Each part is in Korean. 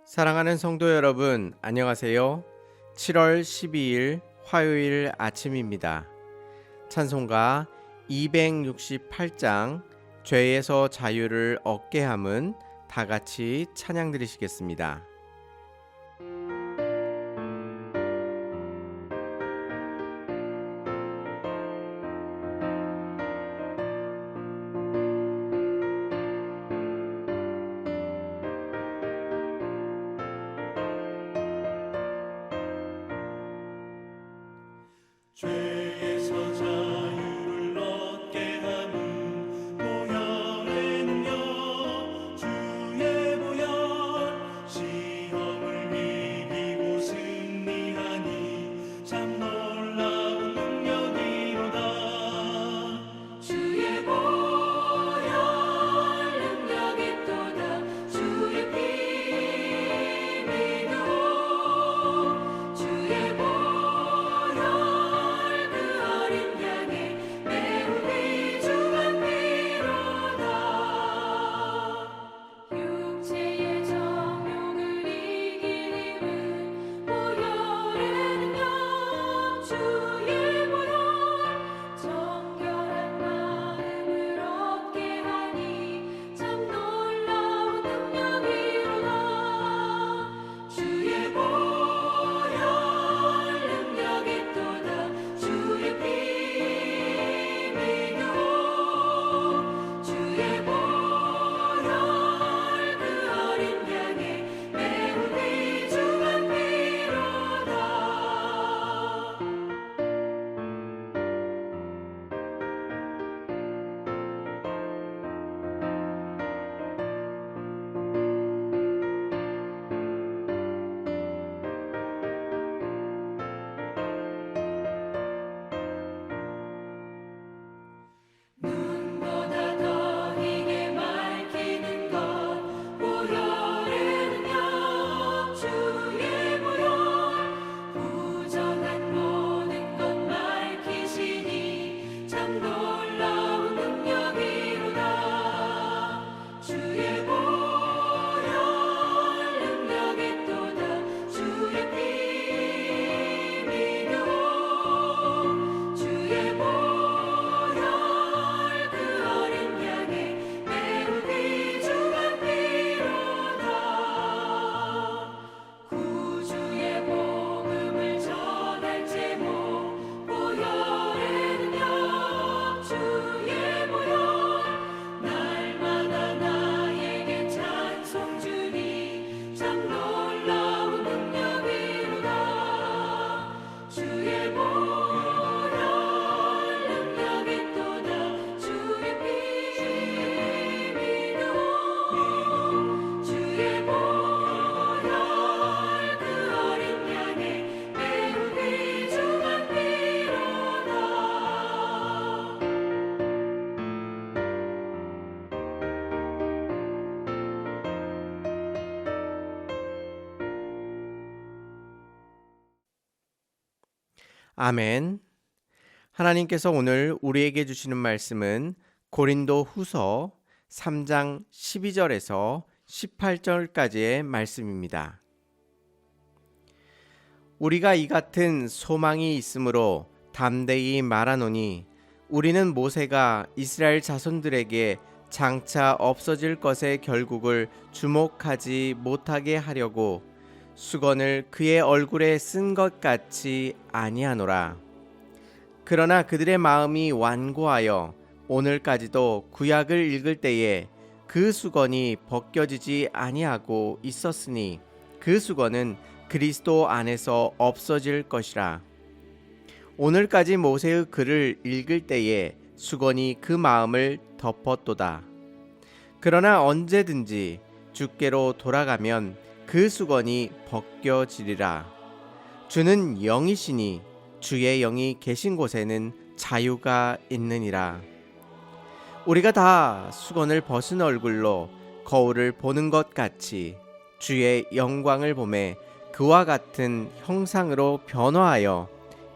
사랑하는 성도 여러분, 안녕하세요. 7월 12일 화요일 아침입니다. 찬송가 268장 죄에서 자유를 얻게 함은 다 같이 찬양 드리시겠습니다. 죄에서 자유를 얻게 함은 보혈의 능력 주의 보혈 시험을 이기고 승리하니 참 놀라운 능력이로다. 주의 보혈 능력이 또다. 주의 피 믿어 주의 보혈 육체의 정욕을 이길 힘은 보혈의 능력 주의 보혈 정결한 마음을 얻게 하니 참 놀라운 능력이로다. 주의 보혈 능력이 또다. 주의 피 믿어 주의 보혈 눈보다 더 희게 밝히는 것 보혈의 능력 주의 보혈 부정한 모든 것 밝히시니 참 놀라운 능력이로다. 주의 보혈 능력이 또다. 주의 피 믿어 주의 보혈 구주의 복음을 전할 제목 보혈의 능력 주의 보혈 날마다 나에게 찬송 주니 참 놀라운 능력이로다. 주의 보혈 능력이 또다. 주의 피 믿어 주의 보혈 아멘. 하나님께서 오늘 우리에게 주시는 말씀은 고린도 후서 3장 12절에서 18절까지의 말씀입니다. 우리가 이 같은 소망이 있으므로 담대히 말하노니 우리는 모세가 이스라엘 자손들에게 장차 없어질 것의 결국을 주목하지 못하게 하려고 수건을 그의 얼굴에 쓴 것 같이 아니하노라. 그러나 그들의 마음이 완고하여 오늘까지도 구약을 읽을 때에 그 수건이 벗겨지지 아니하고 있었으니 그 수건은 그리스도 안에서 없어질 것이라. 오늘까지 모세의 글을 읽을 때에 수건이 그 마음을 덮었도다. 그러나 언제든지 주께로 돌아가면 그 수건이 벗겨지리라. 주는 영이시니 주의 영이 계신 곳에는 자유가 있느니라. 우리가 다 수건을 벗은 얼굴로 거울을 보는 것 같이 주의 영광을 보매 그와 같은 형상으로 변화하여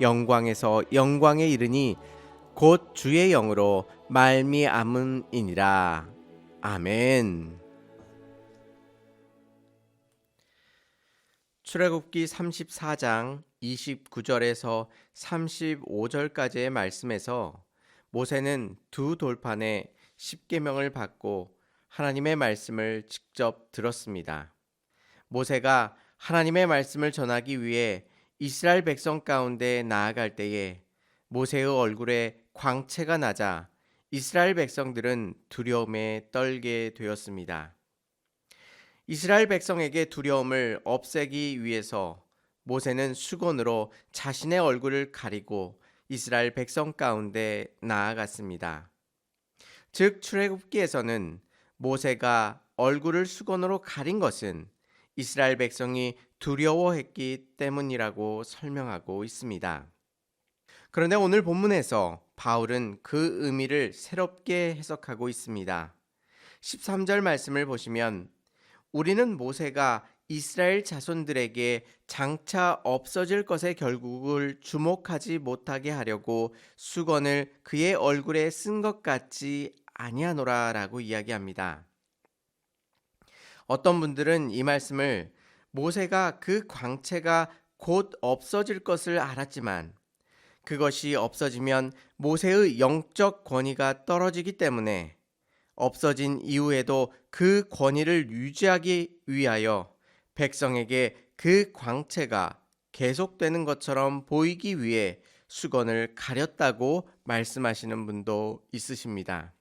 영광에서 영광에 이르니 곧 주의 영으로 말미암음이니라. 아멘. 출애굽기 34장 29절에서 35절까지의 말씀에서 모세는 두 돌판에 십계명을 받고 하나님의 말씀을 직접 들었습니다. 모세가 하나님의 말씀을 전하기 위해 이스라엘 백성 가운데 나아갈 때에 모세의 얼굴에 광채가 나자 이스라엘 백성들은 두려움에 떨게 되었습니다. 이스라엘 백성에게 두려움을 없애기 위해서 모세는 수건으로 자신의 얼굴을 가리고 이스라엘 백성 가운데 나아갔습니다. 즉 출애굽기에서는 모세가 얼굴을 수건으로 가린 것은 이스라엘 백성이 두려워했기 때문이라고 설명하고 있습니다. 그런데 오늘 본문에서 바울은 그 의미를 새롭게 해석하고 있습니다. 13절 말씀을 보시면 우리는 모세가 이스라엘 자손들에게 장차 없어질 것의 결국을 주목하지 못하게 하려고 수건을 그의 얼굴에 쓴 것 같지 아니하노라라고 이야기합니다. 어떤 분들은 이 말씀을 모세가 그 광채가 곧 없어질 것을 알았지만 그것이 없어지면 모세의 영적 권위가 떨어지기 때문에 없어진 이후에도 그 권위를 유지하기 위하여 백성에게 그 광채가 계속되는 것처럼 보이기 위해 수건을 가렸다고 말씀하시는 분도 있으십니다.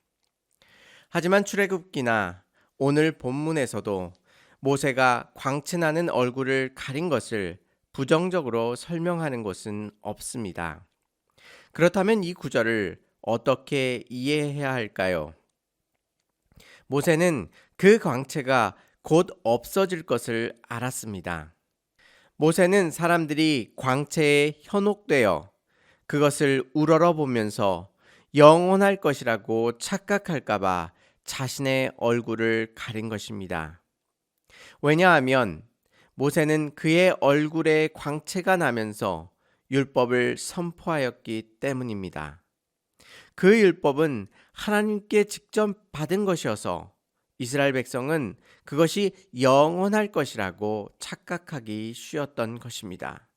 하지만 출애굽기나 오늘 본문에서도 모세가 광채나는 얼굴을 가린 것을 부정적으로 설명하는 것은 없습니다. 그렇다면 이 구절을 어떻게 이해해야 할까요? 모세는 그 광채가 곧 없어질 것을 알았습니다. 모세는 사람들이 광채에 현혹되어 그것을 우러러보면서 영원할 것이라고 착각할까봐 자신의 얼굴을 가린 것입니다. 왜냐하면 모세는 그의 얼굴에 광채가 나면서 율법을 선포하였기 때문입니다. 그 율법은 하나님께 직접 받은 것이어서 이스라엘 백성은 그것이 영원할 것이라고 착각하기 쉬웠던 것입니다.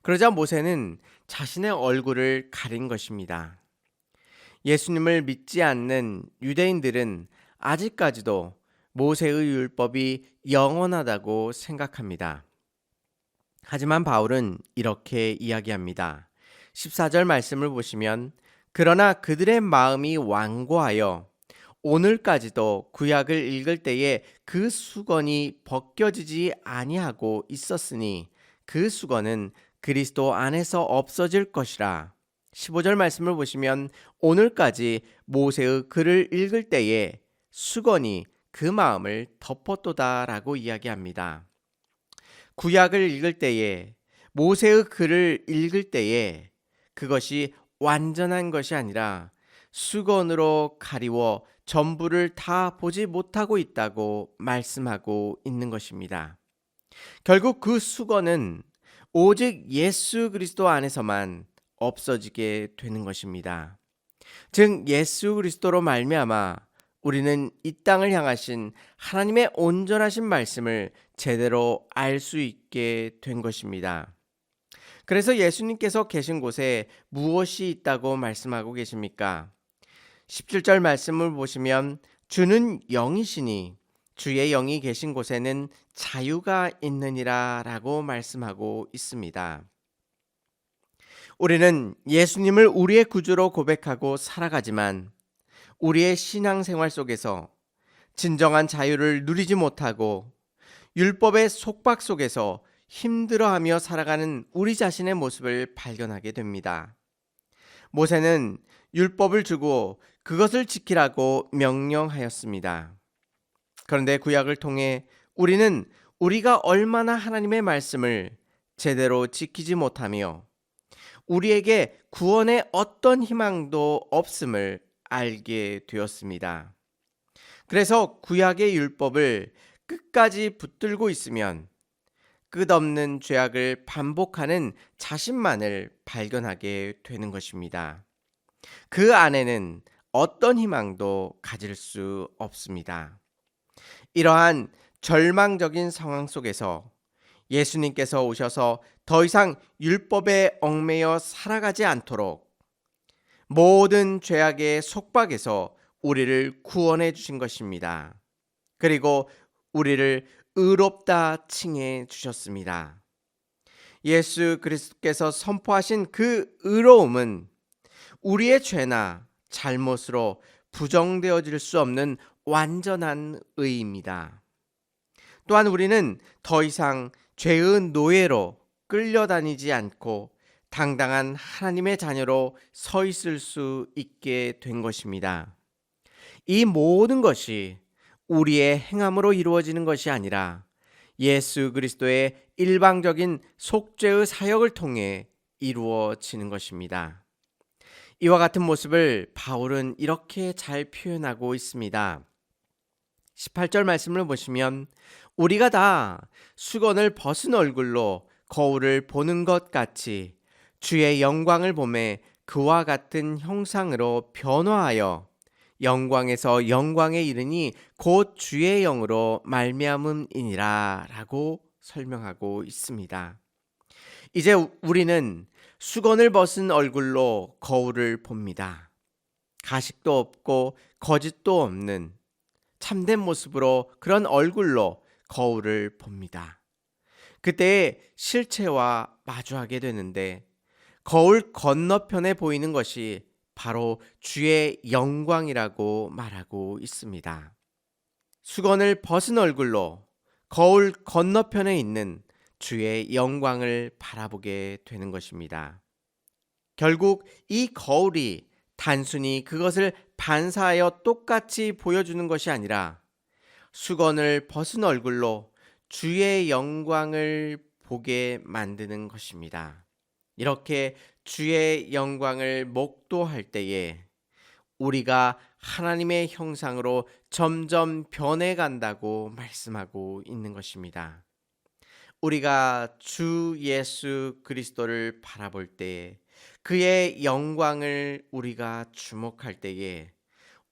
그러자 모세는 자신의 얼굴을 가린 것입니다. 예수님을 믿지 않는 유대인들은 아직까지도 모세의 율법이 영원하다고 생각합니다. 하지만 바울은 이렇게 이야기합니다. 14절 말씀을 보시면 그러나 그들의 마음이 완고하여 오늘까지도 구약을 읽을 때에 그 수건이 벗겨지지 아니하고 있었으니 그 수건은 그리스도 안에서 없어질 것이라. 15절 말씀을 보시면 오늘까지 모세의 글을 읽을 때에 수건이 그 마음을 덮었도다라고 이야기합니다. 구약을 읽을 때에 모세의 글을 읽을 때에 그것이 완전한 것이 아니라 수건으로 가리워 전부를 다 보지 못하고 있다고 말씀하고 있는 것입니다. 결국 그 수건은 오직 예수 그리스도 안에서만 없어지게 되는 것입니다. 즉 예수 그리스도로 말미암아 우리는 이 땅을 향하신 하나님의 온전하신 말씀을 제대로 알 수 있게 된 것입니다. 그래서 예수님께서 계신 곳에 무엇이 있다고 말씀하고 계십니까? 17절 말씀을 보시면 주는 영이시니 주의 영이 계신 곳에는 자유가 있느니라 라고 말씀하고 있습니다. 우리는 예수님을 우리의 구주로 고백하고 살아가지만 우리의 신앙생활 속에서 진정한 자유를 누리지 못하고 율법의 속박 속에서 힘들어하며 살아가는 우리 자신의 모습을 발견하게 됩니다. 모세는 율법을 주고 그것을 지키라고 명령하였습니다. 그런데 구약을 통해 우리는 우리가 얼마나 하나님의 말씀을 제대로 지키지 못하며 우리에게 구원의 어떤 희망도 없음을 알게 되었습니다. 그래서 구약의 율법을 끝까지 붙들고 있으면 끝없는 죄악을 반복하는 자신만을 발견하게 되는 것입니다. 그 안에는 어떤 희망도 가질 수 없습니다. 이러한 절망적인 상황 속에서 예수님께서 오셔서 더 이상 율법에 얽매여 살아가지 않도록 모든 죄악의 속박에서 우리를 구원해 주신 것입니다. 그리고 우리를 의롭다 칭해 주셨습니다. 예수 그리스도께서 선포하신 그 의로움은 우리의 죄나 잘못으로 부정되어질 수 없는 완전한 의입니다. 또한 우리는 더 이상 죄의 노예로 끌려다니지 않고 당당한 하나님의 자녀로 서 있을 수 있게 된 것입니다. 이 모든 것이 우리의 행함으로 이루어지는 것이 아니라 예수 그리스도의 일방적인 속죄의 사역을 통해 이루어지는 것입니다. 이와 같은 모습을 바울은 이렇게 잘 표현하고 있습니다. 18절 말씀을 보시면 우리가 다 수건을 벗은 얼굴로 거울을 보는 것 같이 주의 영광을 보매 그와 같은 형상으로 변화하여 영광에서 영광에 이르니 곧 주의 영으로 말미암음이니라 라고 설명하고 있습니다. 이제 우리는 수건을 벗은 얼굴로 거울을 봅니다. 가식도 없고 거짓도 없는 참된 모습으로 그런 얼굴로 거울을 봅니다. 그때 실체와 마주하게 되는데 거울 건너편에 보이는 것이 바로 주의 영광이라고 말하고 있습니다. 수건을 벗은 얼굴로 거울 건너편에 있는 주의 영광을 바라보게 되는 것입니다. 결국 이 거울이 단순히 그것을 반사하여 똑같이 보여주는 것이 아니라 수건을 벗은 얼굴로 주의 영광을 보게 만드는 것입니다. 이렇게 주의 영광을 목도할 때에 우리가 하나님의 형상으로 점점 변해간다고 말씀하고 있는 것입니다. 우리가 주 예수 그리스도를 바라볼 때에 그의 영광을 우리가 주목할 때에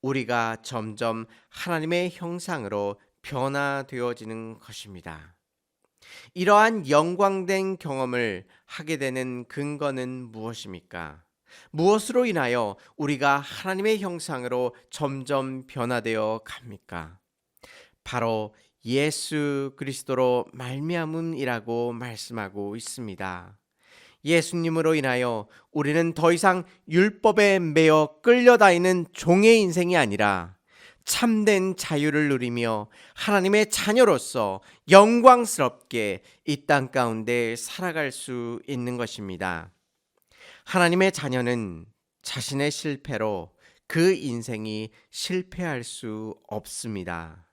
우리가 점점 하나님의 형상으로 변화되어지는 것입니다. 이러한 영광된 경험을 하게 되는 근거는 무엇입니까? 무엇으로 인하여 우리가 하나님의 형상으로 점점 변화되어 갑니까? 바로 예수 그리스도로 말미암음이라고 말씀하고 있습니다. 예수님으로 인하여 우리는 더 이상 율법에 매여 끌려다니는 종의 인생이 아니라 참된 자유를 누리며 하나님의 자녀로서 영광스럽게 이 땅 가운데 살아갈 수 있는 것입니다. 하나님의 자녀는 자신의 실패로 그 인생이 실패할 수 없습니다.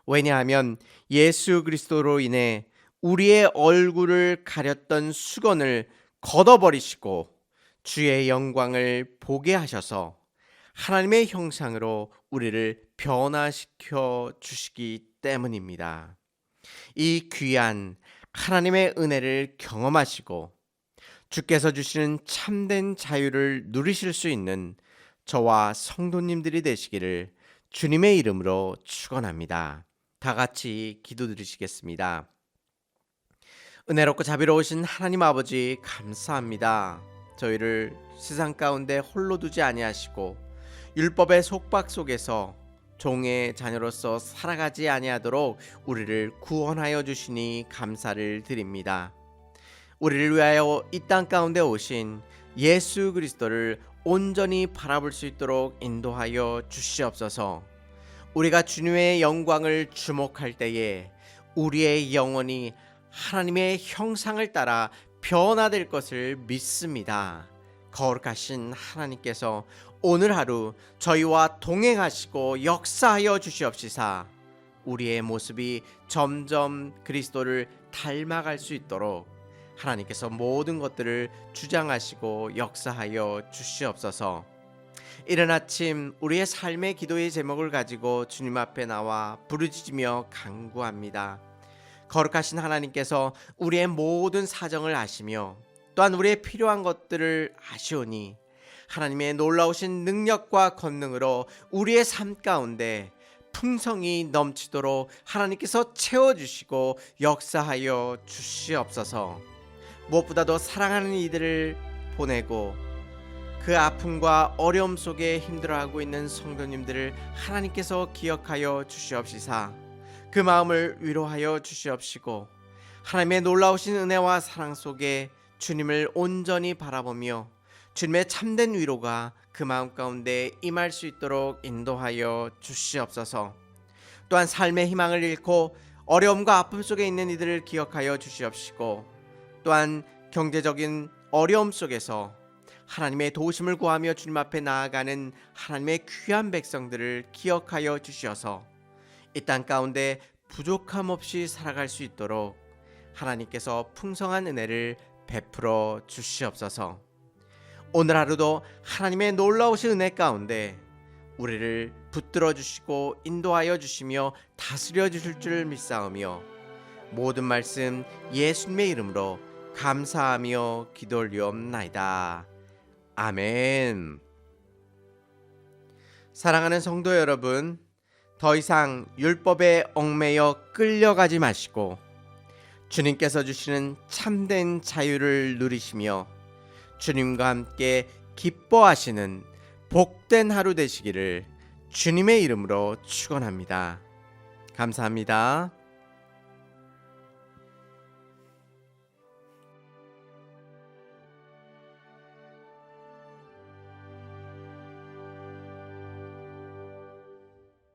왜냐하면 예수 그리스도로 인해 우리의 얼굴을 가렸던 수건을 걷어버리시고 주의 영광을 보게 하셔서 하나님의 형상으로 우리를 변화시켜 주시기 때문입니다. 이 귀한 하나님의 은혜를 경험하시고 주께서 주시는 참된 자유를 누리실 수 있는 저와 성도님들이 되시기를 주님의 이름으로 축원합니다. 다 같이 기도드리시겠습니다. 은혜롭고 자비로우신 하나님 아버지 감사합니다. 저희를 세상 가운데 홀로 두지 아니하시고 율법의 속박 속에서 종의 자녀로서 살아가지 아니하도록 우리를 구원하여 주시니 감사를 드립니다. 우리를 위하여 이 땅 가운데 오신 예수 그리스도를 온전히 바라볼 수 있도록 인도하여 주시옵소서. 우리가 주님의 영광을 주목할 때에 우리의 영혼이 하나님의 형상을 따라 변화될 것을 믿습니다. 거룩하신 하나님께서 오늘 하루 저희와 동행하시고 역사하여 주시옵시사 우리의 모습이 점점 그리스도를 닮아갈 수 있도록 하나님께서 모든 것들을 주장하시고 역사하여 주시옵소서. 이른 아침 우리의 삶의 기도의 제목을 가지고 주님 앞에 나와 부르짖으며 간구합니다. 거룩하신 하나님께서 우리의 모든 사정을 아시며 또한 우리의 필요한 것들을 아시오니 하나님의 놀라우신 능력과 권능으로 우리의 삶 가운데 풍성이 넘치도록 하나님께서 채워주시고 역사하여 주시옵소서. 무엇보다도 사랑하는 이들을 보내고 그 아픔과 어려움 속에 힘들어하고 있는 성도님들을 하나님께서 기억하여 주시옵시사 그 마음을 위로하여 주시옵시고 하나님의 놀라우신 은혜와 사랑 속에 주님을 온전히 바라보며 주님의 참된 위로가 그 마음 가운데 임할 수 있도록 인도하여 주시옵소서. 또한 삶의 희망을 잃고 어려움과 아픔 속에 있는 이들을 기억하여 주시옵시고 또한 경제적인 어려움 속에서 하나님의 도우심을 구하며 주님 앞에 나아가는 하나님의 귀한 백성들을 기억하여 주시어서 이 땅 가운데 부족함 없이 살아갈 수 있도록 하나님께서 풍성한 은혜를 베풀어 주시옵소서. 오늘 하루도 하나님의 놀라우신 은혜 가운데 우리를 붙들어 주시고 인도하여 주시며 다스려 주실 줄 믿사오며 모든 말씀 예수님의 이름으로 감사하며 기도 올리옵나이다. 아멘. 사랑하는 성도 여러분, 더 이상 율법에 얽매여 끌려가지 마시고 주님께서 주시는 참된 자유를 누리시며 주님과 함께 기뻐하시는 복된 하루 되시기를 주님의 이름으로 축원합니다. 감사합니다.